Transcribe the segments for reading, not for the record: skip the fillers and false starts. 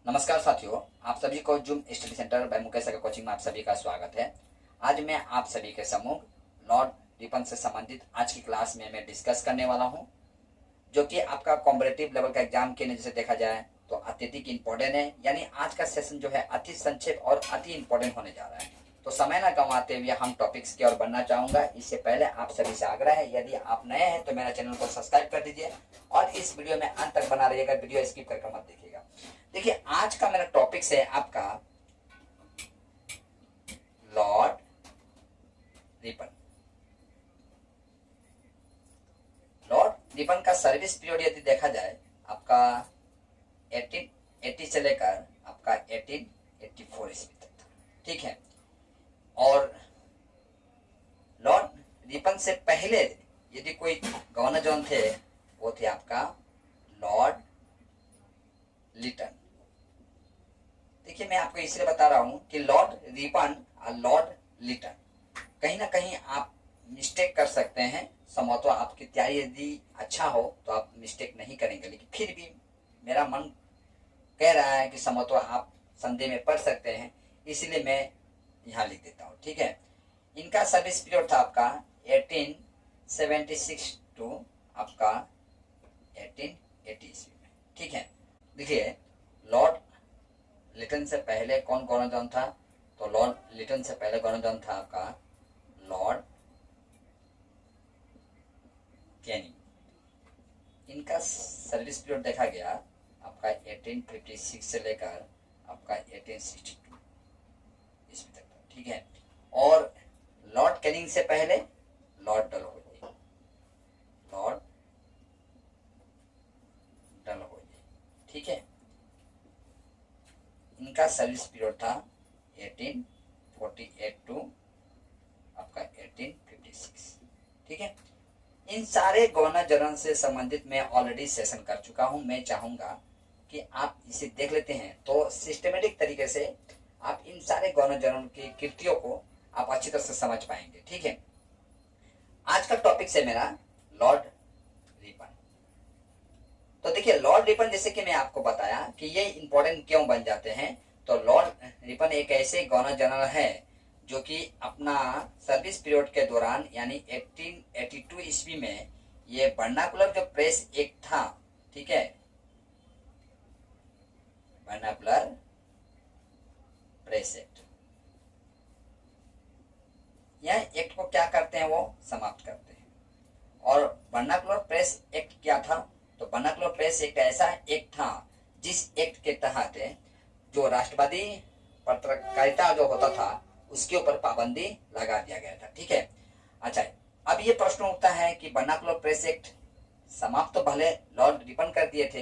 नमस्कार साथियों, आप सभी को Zoom Study Centre by Mukesh का कोचिंग में आप सभी का स्वागत है। आज मैं आप सभी के सम्मुख लॉर्ड रिपन से संबंधित आज की क्लास में मैं डिस्कस करने वाला हूं, जो कि आपका कॉम्पिटिटिव लेवल का एग्जाम के नजर से देखा जाए तो अत्यधिक इंपॉर्टेंट है। यानी आज का सेशन जो है अति संक्षेप और अति इंपॉर्टेंट होने जा रहा है। तो समय न गंवाते हुए हम टॉपिक्स की ओर बढ़ना चाहूंगा। इससे पहले आप सभी से आग्रह है, यदि आप नए हैं तो मेरा चैनल को सब्सक्राइब कर दीजिए और इस वीडियो में अंत तक बना रहिएगा, वीडियो स्किप करके मत देखिएगा। देखिए, आज का मेरा टॉपिक्स है आपका लॉर्ड रिपन। लॉर्ड रिपन का सर्विस पीरियड यदि देखा जाए आपका 1880 से लेकर आपका 1884 ईस्वी तक था। ठीक है। और लॉर्ड रिपन से पहले यदि कोई गवर्नर जनरल थे, वो थे आपका लॉर्ड लिटन। देखिए, मैं आपको इसलिए बता रहा हूं कि लॉर्ड रिपन और लॉर्ड लिटन कहीं ना कहीं आप मिस्टेक कर सकते हैं। संभवतः आपकी तैयारी यदि अच्छा हो तो आप मिस्टेक नहीं करेंगे, लेकिन फिर भी मेरा मन कह रहा है कि संभवतः आप संदेह में पड़ सकते हैं, इसलिए मैं यहाँ लिख देता हूँ। ठीक है। इनका सर्विस पीरियड था आपका 1876 टू आपका 1880 ईस्वी में। ठीक है। देखिए, लॉर्ड लिटन से पहले कौन गवर्नर जनरल था? तो लॉर्ड लिटन से पहले गवर्नर जनरल था आपका लॉर्ड कैनिंग। इनका सर्विस पीरियड देखा गया आपका 1856 से लेकर आपका 1862 ईस्वी तक था। ठीक है। और लॉर्ड कैनिंग से पहले लॉर्ड डलहौजी। लॉर्ड डलहौजी। ठीक है। इनका सर्विस पीरियड था 1848 टू आपका 1856। ठीक है। इन सारे गवर्नर जनरल से संबंधित मैं ऑलरेडी सेशन कर चुका हूं। मैं चाहूंगा कि आप इसे देख लेते हैं तो सिस्टमेटिक तरीके से आप इन सारे गवर्नर जनरल की कृतियों को आप अच्छी तरह से समझ पाएंगे। ठीक है। आज का टॉपिक है मेरा लॉर्ड रिपन। तो देखिए, लॉर्ड रिपन जैसे कि मैं आपको बताया कि ये इंपॉर्टेंट क्यों बन जाते हैं। तो लॉर्ड रिपन एक ऐसे गवर्नर जनरल है जो कि अपना सर्विस पीरियड के दौरान यानी 1882 ईस्वी में ये वर्नाकुलर जो प्रेस एक्ट था, ठीक है, वर्नाकुलर प्रेस एक्ट, यह एक्ट को क्या करते हैं, वो समाप्त करते हैं। और वर्नाकुलर प्रेस एक्ट क्या था? तो वर्नाकुलर प्रेस एक्ट ऐसा एक्ट था जिस एक्ट के तहत जो राष्ट्रवादी पत्रकारिता जो होता था उसके ऊपर पाबंदी लगा दिया गया था। ठीक है। अच्छा, अब ये प्रश्न उठता है कि वर्नाकुलर प्रेस एक्ट समाप्त तो भले लॉर्ड रिपन कर दिए थे,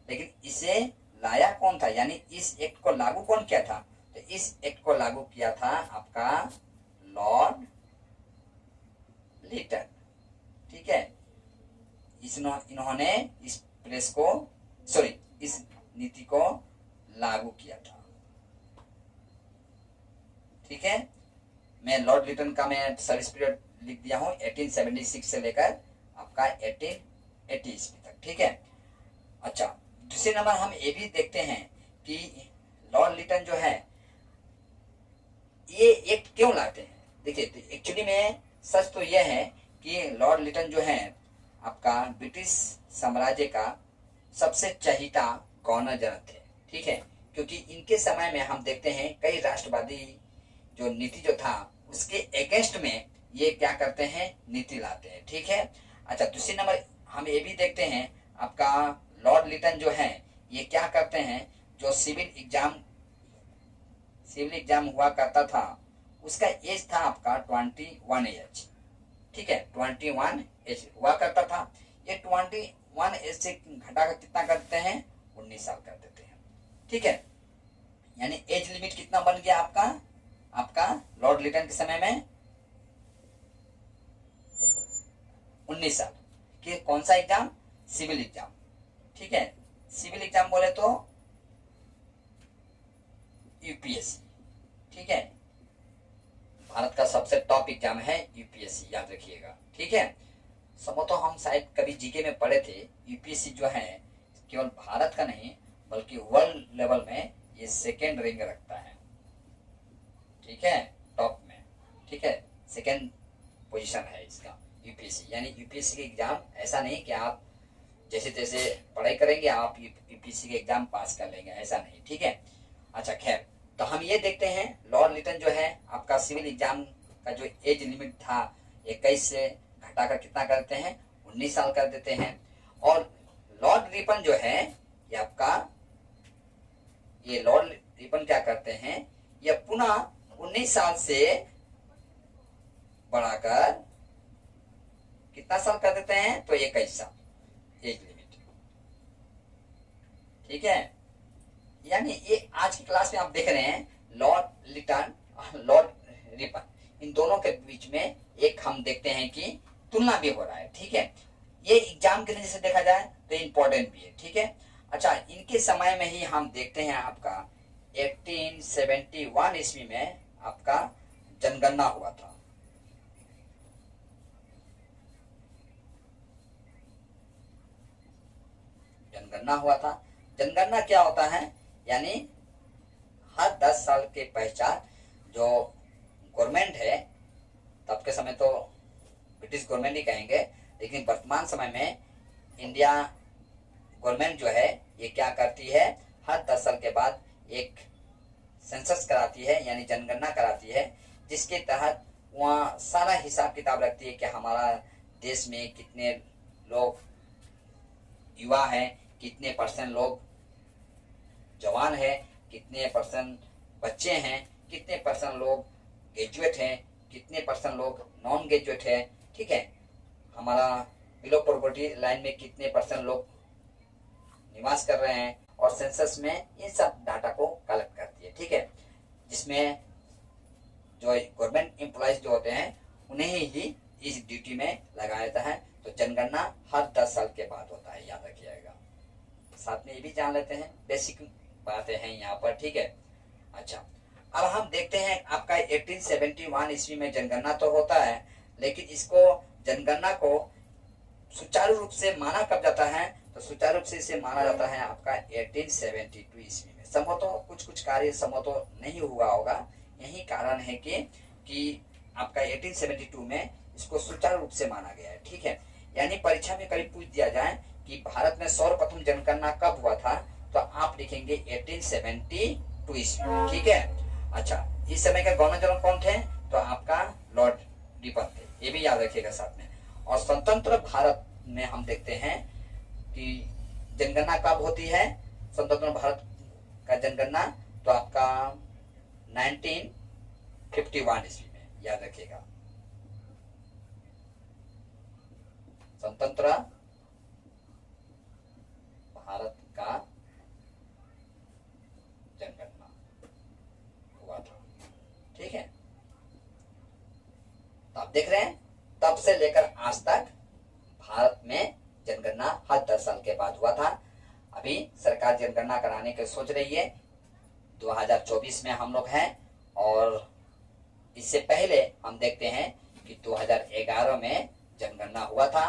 लेकिन इसे लाया कौन था, यानी इस एक्ट को लागू कौन किया था? तो इस एक्ट को लागू किया था आपका लॉर्ड लिटन। ठीक है। इन्होंने इस प्रेस को इस नीति को लागू किया था। ठीक है। मैं लॉर्ड लिटन का मैं सर्विस पीरियड लिख दिया हूं 1876 से लेकर आपका 1880 ईस्वी तक। ठीक है। अच्छा, दूसरे नंबर हम ये भी देखते हैं कि लॉर्ड लिटन जो है ये एक्ट क्यों लाते हैं। देखिए, तो एक्चुअली में सच तो यह है कि लॉर्ड लिटन जो है आपका ब्रिटिश साम्राज्य का सबसे चहीता गवर्नर जनरल थे। ठीक है। क्योंकि इनके समय में हम देखते हैं कई राष्ट्रवादी जो नीति जो था उसके अगेंस्ट में ये क्या करते हैं, नीति लाते हैं। ठीक है। अच्छा, दूसरी नंबर हम ये भी देखते हैं आपका लॉर्ड लिटन जो है ये क्या करते हैं, जो सिविल एग्जाम हुआ करता था उसका एज था आपका 21 एज। ठीक है, 21 एज हुआ करता था। ये 21 एज से घटा कर कितना करते हैं, 19 साल कर देते हैं। ठीक है। यानी एज लिमिट कितना बन गया आपका लॉर्ड लिटन के समय में 19 साल। कि कौन सा एग्जाम? Civil exam. ठीक है। सिविल एग्जाम बोले तो यूपीएससी। ठीक है। भारत का सबसे टॉप एग्जाम है यूपीएससी, याद रखिएगा। ठीक है। तो हम शायद कभी जीके में पढ़े थे, यूपीएससी जो है केवल भारत का नहीं बल्कि वर्ल्ड लेवल में ये सेकेंड रैंक रखता है, ठीक है, टॉप में, ठीक है, सेकेंड पोजीशन है इसका यूपीएससी। यानी यूपीएससी के एग्जाम ऐसा नहीं कि आप जैसे तैसे पढ़ाई करेंगे आप यूपीएससी के एग्जाम पास कर लेंगे, ऐसा नहीं, ठीक है। अच्छा खैर, तो हम ये देखते हैं लॉर्ड लिटन जो है आपका सिविल एग्जाम का जो एज लिमिट था 21 से घटाकर कितना करते हैं, 19 साल कर देते हैं। और लॉर्ड रिपन जो है ये आपका, ये लॉर्ड रिपन क्या करते हैं, ये पुनः 19 साल से बढ़ाकर कितना साल कर देते हैं, तो 21 साल एज लिमिट, ठीक है। यानी ये आज की क्लास में आप देख रहे हैं लॉर्ड लिटन और लॉर्ड रिपन, इन दोनों के बीच में एक हम देखते हैं कि तुलना भी हो रहा है, ठीक है। ये एग्जाम के लिए जैसे देखा जाए तो इम्पोर्टेंट भी है, ठीक है। अच्छा, इनके समय में ही हम देखते हैं आपका 1871 ईस्वी में आपका जनगणना हुआ था। जनगणना हुआ था। जनगणना क्या होता है, यानी हर 10 साल के पश्चात जो गवर्नमेंट है, तब के समय तो ब्रिटिश गवर्नमेंट ही कहेंगे, लेकिन वर्तमान समय में इंडिया गवर्नमेंट जो है ये क्या करती है, हर 10 साल के बाद एक सेंसस कराती है, यानी जनगणना कराती है, जिसके तहत वहाँ सारा हिसाब किताब रखती है कि हमारा देश में कितने लोग युवा हैं, कितने परसेंट लोग जवान है, कितने परसेंट बच्चे हैं, कितने परसेंट लोग ग्रेजुएट हैं, कितने परसेंट लोग नॉन ग्रेजुएट है, ठीक है। हमारा बिलो पॉवर्टी लाइन में कितने परसेंट लोग निवास कर रहे हैं, और सेंसस में इन सब डाटा को कलेक्ट करती है, ठीक है। जिसमें जो गवर्नमेंट एम्प्लॉयज जो होते हैं उन्हें ही इस ड्यूटी में लगाया जाता है। तो जनगणना हर 10 साल के बाद होता है, याद रखिएगा। साथ में ये भी जान लेते हैं, बेसिक बातें हैं यहाँ पर, ठीक है। अच्छा, अब हम देखते हैं आपका 1871 ईस्वी में जनगणना तो होता है, लेकिन इसको जनगणना को सुचारू रूप से माना कब जाता है, तो सुचारू रूप से इसे माना जाता है आपका 1872 ईस्वी में। संभवतः कुछ कार्य संभवतः नहीं हुआ होगा, यही कारण है कि आपका 1872 में इसको सुचारू रूप से माना गया है, ठीक है। यानी परीक्षा में कभी पूछ दिया जाए कि भारत में सर्वप्रथम जनगणना कब हुआ था, तो आप लिखेंगे 1872 ईस्वी, ठीक है। अच्छा, इस समय का गवर्नर जनरल कौन थे, तो आपका लॉर्ड रिपन थे, ये भी याद रखिएगा साथ में। और स्वतंत्र भारत में हम देखते हैं कि जनगणना कब होती है, स्वतंत्र भारत का जनगणना तो आपका 1951 ईस्वी में, याद रखिएगा। स्वतंत्र भारत का जनगणना हुआ था, ठीक है। तो आप देख रहे हैं तब से लेकर आज तक भारत में जनगणना हर 10 साल के बाद हुआ था। अभी सरकार जनगणना कराने की सोच रही है, 2024 में हम लोग हैं, और इससे पहले हम देखते हैं कि 2011 में जनगणना हुआ था,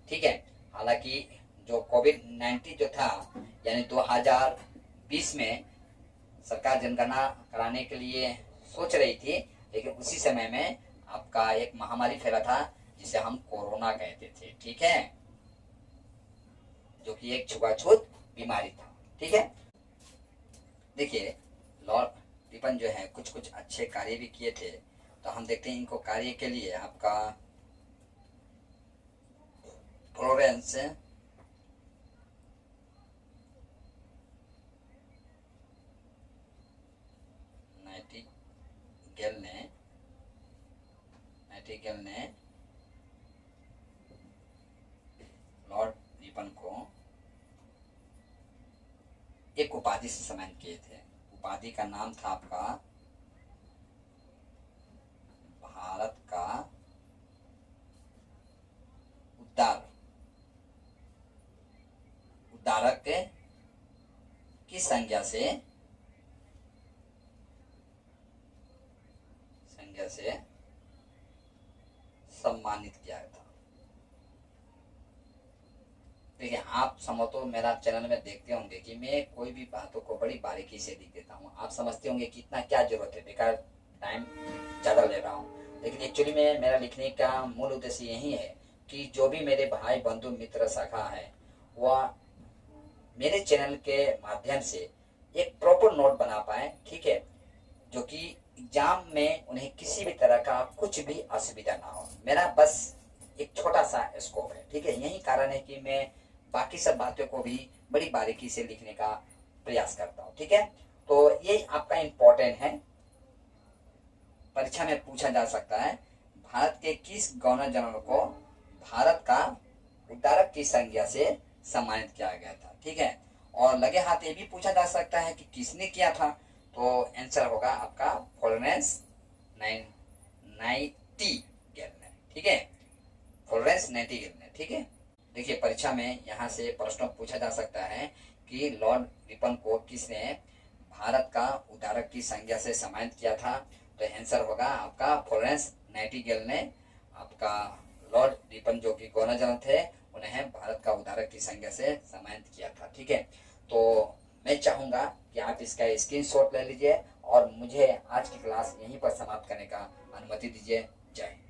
ठीक है। हालांकि जो कोविड-19 जो था, यानी 2020 में सरकार जनगणना कराने के लिए सोच रही थी, लेकिन उसी समय में आपका एक महामारी फैला था जिसे हम कोरोना कहते थे, ठीक है, जो कि एक छुआछूत बीमारी था, ठीक है। देखिए, लॉर्ड रिपन जो है कुछ अच्छे कार्य भी किए थे, तो हम देखते हैं इनको कार्य के लिए आपका फ्लोरेंस नाइटिंगेल ने लॉर्ड रिपन को एक उपाधि से सम्मानित किए थे। उपाधि का नाम था आपका भारत का उद्धारक की संज्ञा से सम्मानित किया था। देखिए, आप तो मेरा चैनल में देखते होंगे कि मैं कोई भी बातों को बड़ी बारीकी से लिख देता हूँ। आप समझते होंगे कि इतना क्या जरूरत है, बेकार टाइम ज़्यादा ले रहा हूँ। लेकिन एक्चुअली में मेरा लिखने का मूल उद्देश्य यही है कि जो भी मेरे भाई बंधु मित्र शाखा है, वह मेरे चैनल के माध्यम से एक प्रॉपर नोट बना पाए, ठीक है, जो कि एग्जाम में उन्हें किसी भी तरह का कुछ भी असुविधा ना हो। मेरा बस एक छोटा सा स्कोप है, ठीक है। यही कारण है कि मैं बाकी सब बातों को भी बड़ी बारीकी से लिखने का प्रयास करता हूँ, ठीक है। तो ये आपका इम्पोर्टेंट है, परीक्षा में पूछा जा सकता है, भारत के किस गवर्नर जनरल को भारत का उद्धारक की संज्ञा से सम्मानित किया गया था, ठीक है। और लगे हाथ ये भी पूछा जा सकता है कि किसने किया था, तो आंसर होगा आपका फ्लोरेंस नाइटिंगेल ने, ठीक है, फ्लोरेंस नाइटिंगेल ने, ठीक है। देखिए, परीक्षा में यहाँ से प्रश्न पूछा जा सकता है कि लॉर्ड रिपन को किसने भारत का उद्धारक की संज्ञा से सम्मानित किया था, तो आंसर होगा आपका फ्लोरेंस नाइटिंगेल ने आपका लॉर्ड रिपन जो कि गवर्नर जनरल थे, उन्हें भारत का उद्धारक की संज्ञा से सम्मानित किया था, ठीक है। तो मैं चाहूंगा कि आप इसका स्क्रीनशॉट ले लीजिए और मुझे आज की क्लास यहीं पर समाप्त करने का अनुमति दीजिए। जय हिंद।